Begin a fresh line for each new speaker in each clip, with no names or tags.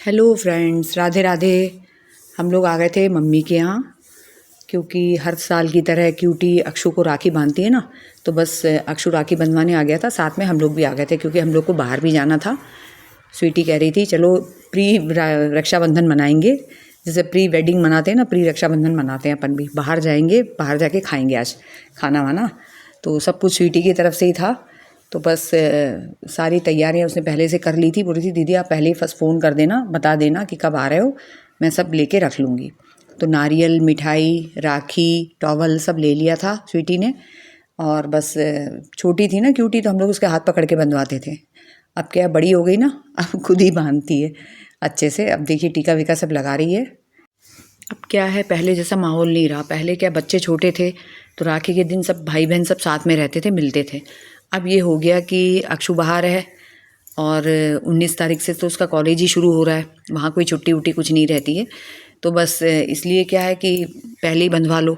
Hello friends, Radhe Radhe. हम लोग आ गए थे मम्मी के यहाँ, क्योंकि हर साल की तरह क्यूटी अक्षु को राखी बांधती है ना, तो बस अक्षु राखी बंधवाने आ गया था। साथ में हम लोग भी आ गए थे क्योंकि हम लोग को बाहर भी जाना था। स्वीटी कह रही थी चलो प्री रक्षाबंधन मनाएंगे, जैसे प्री वेडिंग मनाते हैं ना, प्री रक्षाबंधन मनाते हैं अपन भी। बाहर जाएंगे, बाहर जाके खाएंगे आज खाना वाना। तो सब कुछ स्वीटी की तरफ से ही था। तो बस सारी तैयारियां उसने पहले से कर ली थी। बोल रही थी दीदी आप पहले ही फर्स्ट फ़ोन कर देना, बता देना कि कब आ रहे हो, मैं सब लेके रख लूँगी। तो नारियल, मिठाई, राखी, टॉवल सब ले लिया था स्वीटी ने। और बस छोटी थी ना क्यूटी, तो हम लोग उसके हाथ पकड़ के बंधवाते थे। अब क्या बड़ी हो गई ना, अब खुद ही बांधती है अच्छे से। अब देखिए टीका वीका सब लगा रही है। अब क्या है, पहले जैसा माहौल नहीं रहा। पहले क्या बच्चे छोटे थे तो राखी के दिन सब भाई बहन सब साथ में रहते थे, मिलते थे। अब ये हो गया कि अक्षु बाहर है और 19 तारीख से तो उसका कॉलेज ही शुरू हो रहा है। वहाँ कोई छुट्टी उट्टी कुछ नहीं रहती है। तो बस इसलिए क्या है कि पहले ही बंधवा लो।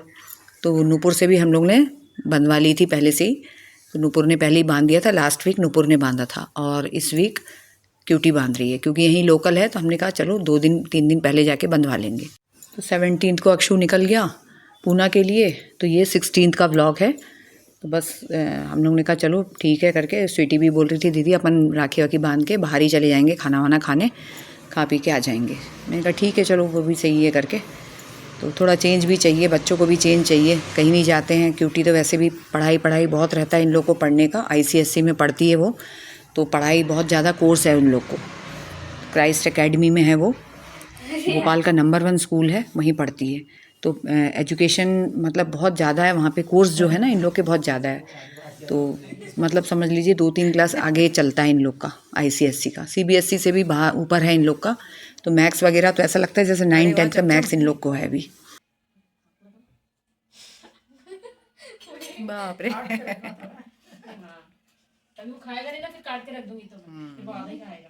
तो नूपुर से भी हम लोग ने बंधवा ली थी पहले से ही। तो नूपुर ने पहले ही बांध दिया था। लास्ट वीक नूपुर ने बांधा था और इस वीक क्यूटी बांध रही है, क्योंकि यहीं लोकल है। तो हमने कहा चलो 2 दिन 3 दिन पहले जाके बंधवा लेंगे। तो 17 को अक्षु निकल गया पूना के लिए। तो ये 16 का व्लॉग है। तो बस हम लोग ने कहा चलो ठीक है करके। स्वीटी भी बोल रही थी दीदी अपन राखी वाखी बांध के बाहर ही चले जाएंगे, खाना वाना खाने, खा पी के आ जाएंगे। मैंने कहा ठीक है चलो, वो भी सही है करके। तो थोड़ा चेंज भी चाहिए, बच्चों को भी चेंज चाहिए, कहीं नहीं जाते हैं। क्यूटी तो वैसे भी पढ़ाई पढ़ाई बहुत रहता है इन लोग को पढ़ने का। ICSE में पढ़ती है वो, तो पढ़ाई बहुत ज़्यादा कोर्स है उन लोग को। क्राइस्ट एकेडमी में है वो, भोपाल का नंबर 1 स्कूल है, वहीं पढ़ती है। तो एजुकेशन मतलब बहुत ज़्यादा है वहाँ पे। कोर्स जो है ना इन लोग के बहुत ज़्यादा है। तो मतलब समझ लीजिए 2-3 क्लास आगे चलता है इन लोग का ICSE का। CBSE से भी बाहर ऊपर है इन लोग का। तो मैथ्स वगैरह तो ऐसा लगता है जैसे 9-10 का मैथ्स इन लोग को है अभी। बाप रे।
खाएगा नहीं ना, फिर काट के रख दूंगी तो फिर बाद में खाएगा।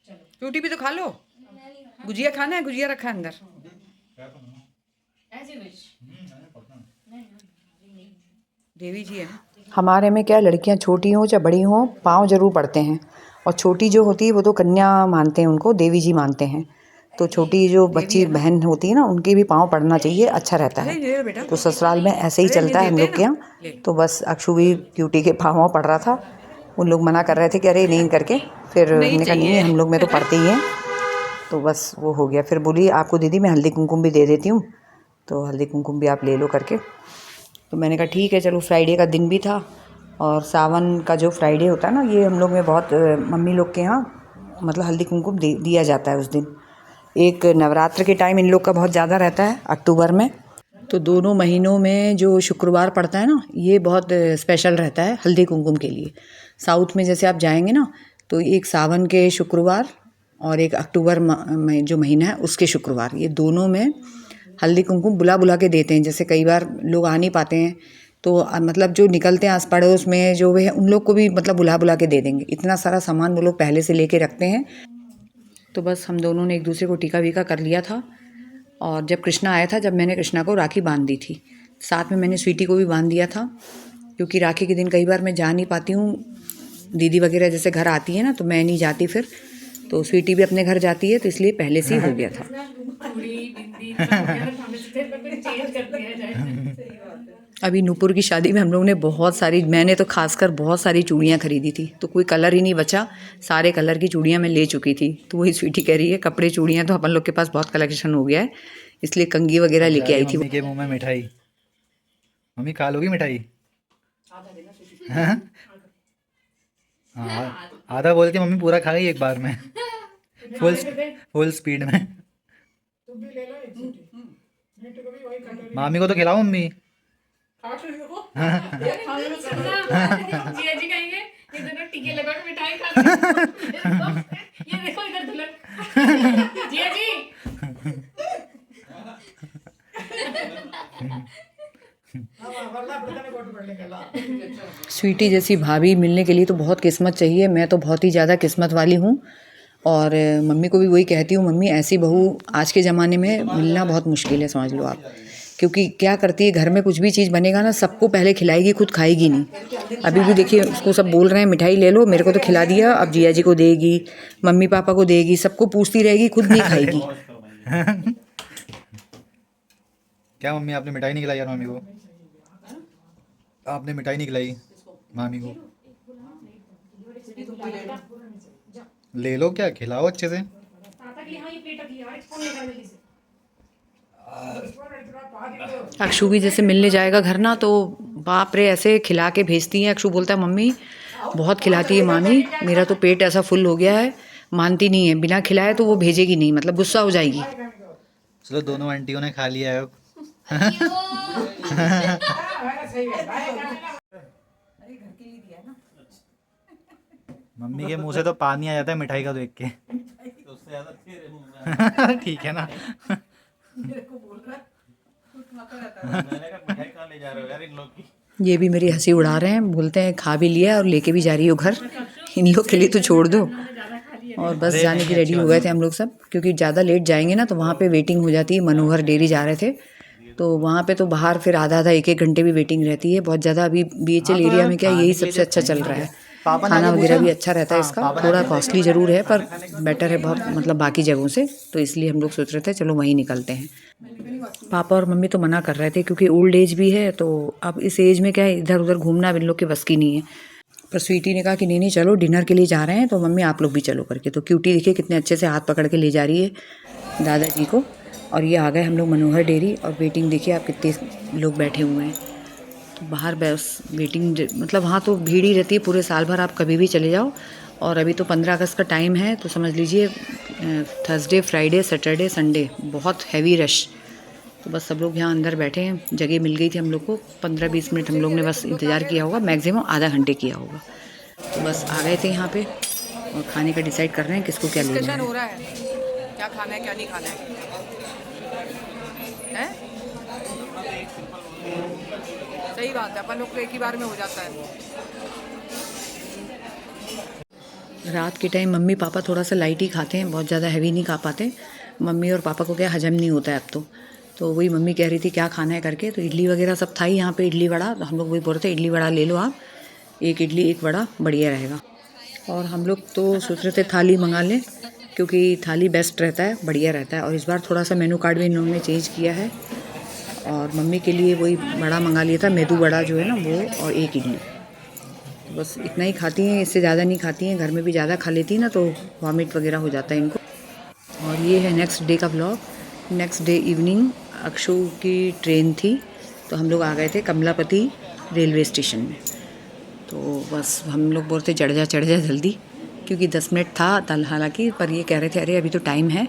चलो
रोटी भी तो खा लो। गुजिया खाना है, गुजिया रखा है अंदर।
ऐसी विश
देवी जी है ना। हमारे में क्या, लड़कियां छोटी हों चाहे बड़ी हों, पाँव जरूर पड़ते हैं। और छोटी जो होती है वो तो कन्या मानते हैं, उनको देवी जी मानते हैं। तो छोटी जो बच्ची बहन होती है ना, उनके भी पाँव पड़ना चाहिए, अच्छा रहता है। तो ससुराल में ऐसे ही चलता है हम लोग के यहाँ। तो बस अक्षु भी क्यूटी के पाँव पड़ रहा था। उन लोग मना कर रहे थे कि अरे नहीं करके। फिर हमने कहा नहीं हम लोग में तो पढ़ते ही हैं। तो बस वो हो गया। फिर बोली आपको दीदी मैं हल्दी कुमकुम भी दे देती हूँ, तो हल्दी कुमकुम भी आप ले लो करके। तो मैंने कहा ठीक है चलो। फ्राइडे का दिन भी था, और सावन का जो फ्राइडे होता है ना, ये हम लोग में बहुत मम्मी लोग के यहाँ मतलब हल्दी कुमकुम दिया जाता है उस दिन। एक नवरात्र के टाइम इन लोग का बहुत ज़्यादा रहता है, अक्टूबर में। तो दोनों महीनों में जो शुक्रवार पड़ता है ना, ये बहुत स्पेशल रहता है हल्दी कुमकुम के लिए। साउथ में जैसे आप जाएंगे ना, तो एक सावन के शुक्रवार और एक अक्टूबर में जो महीना है उसके शुक्रवार, ये दोनों में हल्दी कुमकुम बुला बुला के देते हैं। जैसे कई बार लोग आ नहीं पाते हैं, तो मतलब जो निकलते हैं आस पड़ोस में जो वे हैं, उन लोग को भी मतलब बुला बुला के दे देंगे। इतना सारा सामान वो लोग पहले से लेके रखते हैं। तो बस हम दोनों ने एक दूसरे को टीका वीका कर लिया था। और जब कृष्णा आया था, जब मैंने कृष्णा को राखी बांध दी थी, साथ में मैंने स्वीटी को भी बांध दिया था। क्योंकि राखी के दिन कई बार मैं जा नहीं पाती हूँ, दीदी वगैरह जैसे घर आती है ना, तो मैं नहीं जाती फिर। तो स्वीटी भी अपने घर जाती है, तो इसलिए पहले से ही हो गया था। अभी नूपुर की शादी में हम लोग ने बहुत सारी, मैंने तो खासकर बहुत सारी चूड़ियाँ खरीदी थी। तो कोई कलर ही नहीं बचा, सारे कलर की चूड़ियाँ मैं ले चुकी थी। तो वही स्वीटी कह रही है कपड़े चूड़ियाँ तो अपन लोग के पास बहुत कलेक्शन हो गया है, इसलिए कंघी वगैरह लेके आई थी।
मम्मी के मुंह में मिठाई, मम्मी खा लोगी मिठाई? हाँ, आधा बोल के मम्मी पूरा खा गई एक बार में, फुल स्पीड में। मामी को तो खिलाओ मम्मी।
जिया जी कहेंगे ये दोनों टीके लगा के मिठाई खा रहे हैं। ये देखो इधर दुल्हन जिया जी।
स्वीटी जैसी भाभी मिलने के लिए तो बहुत किस्मत चाहिए। मैं तो बहुत ही ज़्यादा किस्मत वाली हूँ। और मम्मी को भी वही कहती हूँ, मम्मी ऐसी बहू आज के ज़माने में मिलना बहुत मुश्किल है, समझ लो आप। क्योंकि क्या करती है, घर में कुछ भी चीज़ बनेगा ना सबको पहले खिलाएगी, खुद खाएगी नहीं। अभी भी देखिए उसको सब बोल रहे हैं मिठाई ले लो, मेरे को तो खिला दिया, अब जिया जी को देगी, मम्मी पापा को देगी, सबको पूछती रहेगी, खुद नहीं खाएगी।
क्या मम्मी आपने मिठाई नहीं खिलाई यार मामी को? आपने मिठाई नहीं खिलाई मामी को? ले लो, क्या खिलाओ अच्छे से।
अक्षु भी जैसे मिलने जाएगा घर ना, तो बाप रे ऐसे खिला के भेजती है। अक्षु बोलता है मम्मी बहुत खिलाती है मामी, मेरा तो पेट ऐसा फुल हो गया है। मानती नहीं है, बिना खिलाए तो वो भेजेगी नहीं, मतलब गुस्सा हो जाएगी।
चलो दोनों आंटियों ने खा लिया है अब। मम्मी के मुंह से तो पानी आ जाता है मिठाई का देख के। ठीक है ना।
ये भी मेरी हंसी उड़ा रहे हैं, बोलते हैं खा भी लिया और लेके भी जा रही हो घर, इन लोग के लिए तो छोड़ दो। और बस जाने की रेडी हो गए थे हम लोग सब, क्योंकि ज़्यादा लेट जाएंगे ना तो वहाँ पे वेटिंग हो जाती है। मनोहर डेयरी जा रहे थे तो वहाँ पे तो बाहर फिर आधा एक घंटे भी वेटिंग रहती है बहुत ज़्यादा। अभी BHL एरिया में क्या यही सबसे अच्छा चल रहा है, खाना वगैरह भी अच्छा रहता है इसका। थोड़ा कॉस्टली ज़रूर है पर बेटर है बहुत, मतलब बाकी जगहों से, तो इसलिए हम लोग सोच रहे थे चलो वहीं निकलते हैं। पापा और मम्मी तो मना कर रहे थे क्योंकि ओल्ड एज भी है, तो अब इस एज में क्या है इधर उधर घूमना अब इन लोग के बस की नहीं है। पर स्वीटी ने कहा कि नहीं नहीं चलो डिनर के लिए जा रहे हैं, तो मम्मी आप लोग भी चलो करके। तो क्यूटी देखिए कितने अच्छे से हाथ पकड़ के ले जा रही है दादाजी को। और ये आ गए हम लोग मनोहर डेयरी, और वेटिंग देखिए आप कितने लोग बैठे हुए हैं। तो बाहर बस वेटिंग, मतलब वहाँ तो भीड़ ही रहती है पूरे साल भर, आप कभी भी चले जाओ। और अभी तो 15 अगस्त का टाइम है, तो समझ लीजिए थर्सडे फ्राइडे सैटरडे संडे बहुत हैवी रश। तो बस सब लोग यहाँ अंदर बैठे हैं, जगह मिल गई थी हम लोग को। 15-20 मिनट हम लोग ने बस इंतज़ार किया होगा, मैक्सिमम आधा घंटे किया होगा। तो बस आ गए थे यहाँ पे और खाने का डिसाइड कर रहे हैं किसको क्या लेना है।
हो रहा है, क्या खाना है क्या नहीं खाना है, हैं? सही बात है, अपन लोग को एक ही बार में हो जाता है।
रात के टाइम मम्मी पापा थोड़ा सा लाइट ही खाते हैं, बहुत ज़्यादा हैवी नहीं खा पाते। मम्मी और पापा को क्या हजम नहीं होता है अब तो वही मम्मी कह रही थी क्या खाना है करके, तो इडली वगैरह सब था ही यहाँ पे, इडली वड़ा। तो हम लोग वही बोल रहे थे इडली वड़ा ले लो आप, एक इडली एक वड़ा बढ़िया रहेगा। और हम लोग तो सोच रहे थे थाली मंगा लें, क्योंकि थाली बेस्ट रहता है, बढ़िया रहता है। और इस बार थोड़ा सा मेनू कार्ड भी इन लोगों ने चेंज किया है, और मम्मी के लिए वही बड़ा मंगा लिया था, मेदू बड़ा जो है ना वो, और एक इडली। तो बस इतना ही खाती हैं, इससे ज़्यादा नहीं खाती हैं। घर में भी ज़्यादा खा लेती हैं ना तो वॉमिट वगैरह हो जाता है इनको। और ये है नेक्स्ट डे का vlog. Next day evening Akshu की ट्रेन थी, तो हम लोग आ गए थे कमलापति रेलवे स्टेशन में। तो बस हम लोग बोलते चढ़ जा जल्दी, क्योंकि 10 मिनट था तल हालांकि, पर ये कह रहे थे अरे अभी तो टाइम है।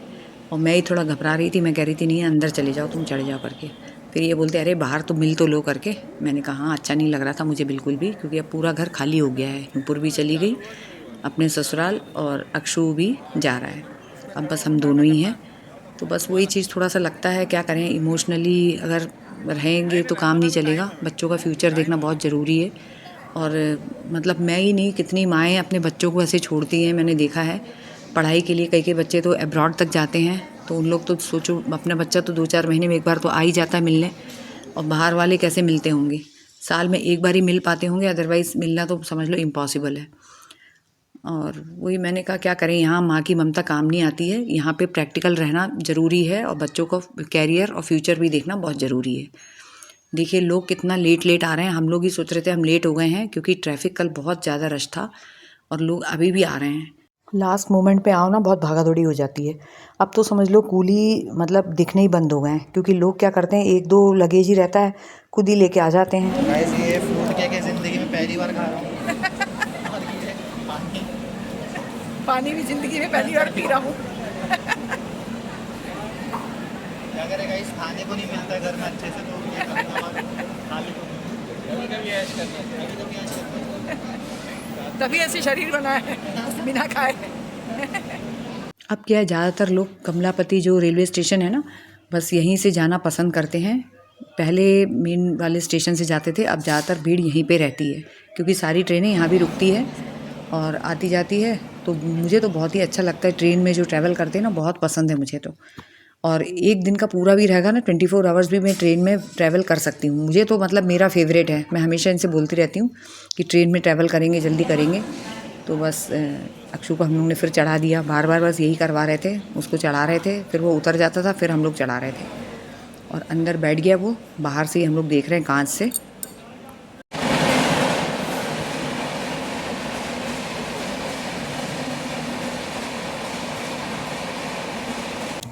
और मैं ही थोड़ा घबरा रही थी, मैं कह रही थी नहीं अंदर चले जाओ तुम, चढ़ जाओ करके। फिर ये बोलते अरे बाहर तो मिल तो लो करके। मैंने कहा हाँ, अच्छा नहीं लग रहा था मुझे बिल्कुल भी, क्योंकि अब पूरा घर खाली हो गया है। नुपुर भी चली गई अपने ससुराल और अक्षु भी जा रहा है, अब बस हम दोनों ही हैं। तो बस वही चीज़ थोड़ा सा लगता है, क्या करें, इमोशनली अगर रहेंगे तो काम नहीं चलेगा। बच्चों का फ्यूचर देखना बहुत ज़रूरी है। और मतलब मैं ही नहीं, कितनी माएँ अपने बच्चों को ऐसे छोड़ती हैं, मैंने देखा है। पढ़ाई के लिए कई बच्चे तो अब्रॉड तक जाते हैं, तो उन लोग तो सोचो अपना बच्चा तो 2-4 महीने में एक बार तो आ ही जाता है मिलने, और बाहर वाले कैसे मिलते होंगे, साल में एक बार ही मिल पाते होंगे, अदरवाइज़ मिलना तो समझ लो इम्पॉसिबल है। और वही मैंने कहा क्या करें, यहाँ माँ की ममता काम नहीं आती है, यहाँ पे प्रैक्टिकल रहना ज़रूरी है, और बच्चों को कैरियर और फ्यूचर भी देखना बहुत ज़रूरी है। देखिए लोग कितना लेट आ रहे हैं, हम लोग ही सोच रहे थे हम लेट हो गए हैं, क्योंकि ट्रैफिक कल बहुत ज़्यादा रश था, और लोग अभी भी आ रहे हैं। लास्ट मोमेंट पे आओ ना बहुत भागा दौड़ी हो जाती है। अब तो समझ लो कूली मतलब दिखने ही बंद हो गए हैं, क्योंकि लोग क्या करते हैं 1-2 लगेज ही रहता है, खुद ही लेके आ जाते हैं।
गाइस ये फ्रूट केक है, ज़िंदगी में पहली बार खा रहा हूँ।
पानी भी जिंदगी में पहली बार पी रहा हूँ।
क्या करेगा, इस खाने को नहीं मिलता घर में अच्छे से, तो ये खा ली कभी ऐश करना,
तभी ऐसे शरीर बना है बिना खाए।
अब क्या है, ज़्यादातर लोग कमलापति जो रेलवे स्टेशन है ना, बस यहीं से जाना पसंद करते हैं। पहले मेन वाले स्टेशन से जाते थे, अब ज़्यादातर भीड़ यहीं पे रहती है, क्योंकि सारी ट्रेनें यहाँ भी रुकती है और आती जाती है। तो मुझे तो बहुत ही अच्छा लगता है, ट्रेन में जो ट्रैवल करते हैं ना बहुत पसंद है मुझे तो। और एक दिन का पूरा भी रहेगा ना 24 आवर्स भी मैं ट्रेन में ट्रैवल कर सकती हूँ। मुझे तो मतलब मेरा फेवरेट है, मैं हमेशा इनसे बोलती रहती हूँ कि ट्रेन में ट्रैवल करेंगे, जल्दी करेंगे। तो बस अक्षु को हम लोग ने फिर चढ़ा दिया, बार बार बस यही करवा रहे थे, उसको चढ़ा रहे थे, फिर वो उतर जाता था, फिर हम लोग चढ़ा रहे थे और अंदर बैठ गया वो। बाहर से ही हम लोग देख रहे हैं कांच से।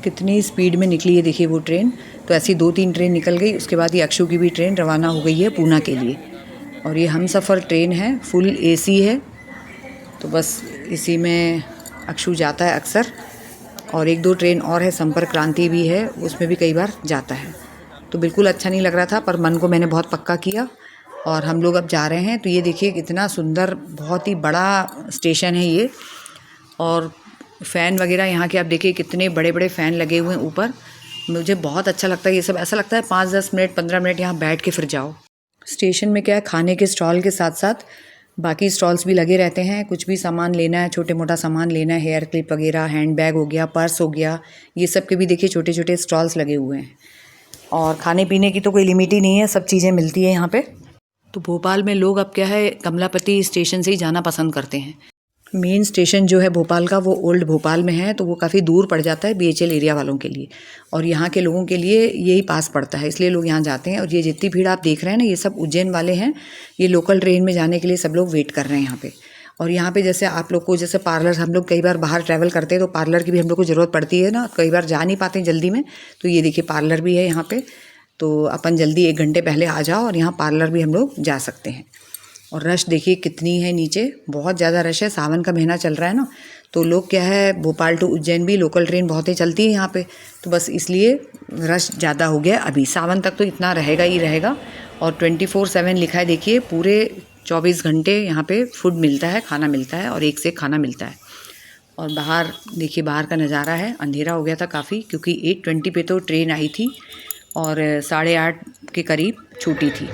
कितनी स्पीड में निकली है देखिए वो ट्रेन। तो ऐसी 2-3 ट्रेन निकल गई, उसके बाद ये अक्षु की भी ट्रेन रवाना हो गई है पूना के लिए। और ये हमसफ़र ट्रेन है, फुल एसी है। तो बस इसी में अक्षु जाता है अक्सर। और 1-2 ट्रेन और है, संपर्क क्रांति भी है, उसमें भी कई बार जाता है। तो बिल्कुल अच्छा नहीं लग रहा था, पर मन को मैंने बहुत पक्का किया और हम लोग अब जा रहे हैं। तो ये देखिए कितना सुंदर, बहुत ही बड़ा स्टेशन है ये। और फ़ैन वगैरह यहाँ के आप देखिए कितने बड़े बड़े फ़ैन लगे हुए हैं ऊपर। मुझे बहुत अच्छा लगता है ये सब। ऐसा लगता है 5-10 मिनट 15 मिनट यहाँ बैठ के फिर जाओ। स्टेशन में क्या है, खाने के स्टॉल के साथ साथ बाकी स्टॉल्स भी लगे रहते हैं। कुछ भी सामान लेना है, छोटे मोटा सामान लेना है, हेयर क्लिप वगैरह, हैंड बैग हो गया, पर्स हो गया, ये सब के भी देखिए छोटे छोटे स्टॉल्स लगे हुए हैं। और खाने पीने की तो कोई लिमिट ही नहीं है, सब चीज़ें मिलती हैं यहाँ पे। तो भोपाल में लोग अब क्या है, कमलापति स्टेशन से ही जाना पसंद करते हैं। मेन स्टेशन जो है भोपाल का वो ओल्ड भोपाल में है, तो वो काफ़ी दूर पड़ जाता है BHL एरिया वालों के लिए। और यहाँ के लोगों के लिए यही पास पड़ता है, इसलिए लोग यहाँ जाते हैं। और ये जितनी भीड़ आप देख रहे हैं ना, ये सब उज्जैन वाले हैं। ये लोकल ट्रेन में जाने के लिए सब लोग वेट कर रहे हैं यहाँ पे। और यहाँ पे जैसे आप लोग को जैसे पार्लर, हम लोग कई बार बाहर ट्रैवल करते हैं तो पार्लर की भी हम लोग को ज़रूरत पड़ती है ना, कई बार जा नहीं पाते हैं जल्दी में। तो ये देखिए पार्लर भी है यहाँ पे। तो अपन जल्दी 1 घंटे पहले आ जाओ और यहाँ पार्लर भी हम लोग जा सकते हैं। और रश देखिए कितनी है नीचे, बहुत ज़्यादा रश है। सावन का महीना चल रहा है ना, तो लोग क्या है, भोपाल टू उज्जैन भी लोकल ट्रेन बहुत ही चलती है यहाँ पे, तो बस इसलिए रश ज़्यादा हो गया। अभी सावन तक तो इतना रहेगा ही रहेगा। और 24/7 लिखा है देखिए, पूरे 24 घंटे यहाँ पे फूड मिलता है, खाना मिलता है और एक से खाना मिलता है। और बाहर देखिए, बाहर का नज़ारा है। अंधेरा हो गया था काफ़ी, क्योंकि 8:20 पे तो ट्रेन आई थी और 8:30 के करीब छूटी थी।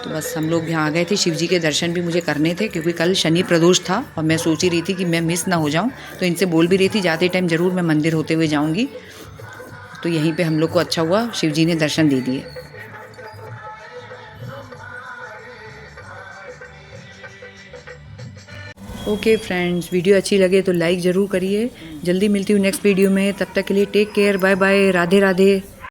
तो बस हम लोग यहाँ आ गए थे। शिव जी के दर्शन भी मुझे करने थे, क्योंकि कल शनि प्रदोष था और मैं सोच ही रही थी कि मैं मिस ना हो जाऊँ। तो इनसे बोल भी रही थी जाते टाइम ज़रूर मैं मंदिर होते हुए जाऊँगी। तो यहीं पे हम लोग को अच्छा हुआ, शिव जी ने दर्शन दे दिए। ओके फ्रेंड्स, वीडियो अच्छी लगे तो लाइक ज़रूर करिए। जल्दी मिलती हूँ नेक्स्ट वीडियो में, तब तक के लिए take care, bye bye, Radhe Radhe.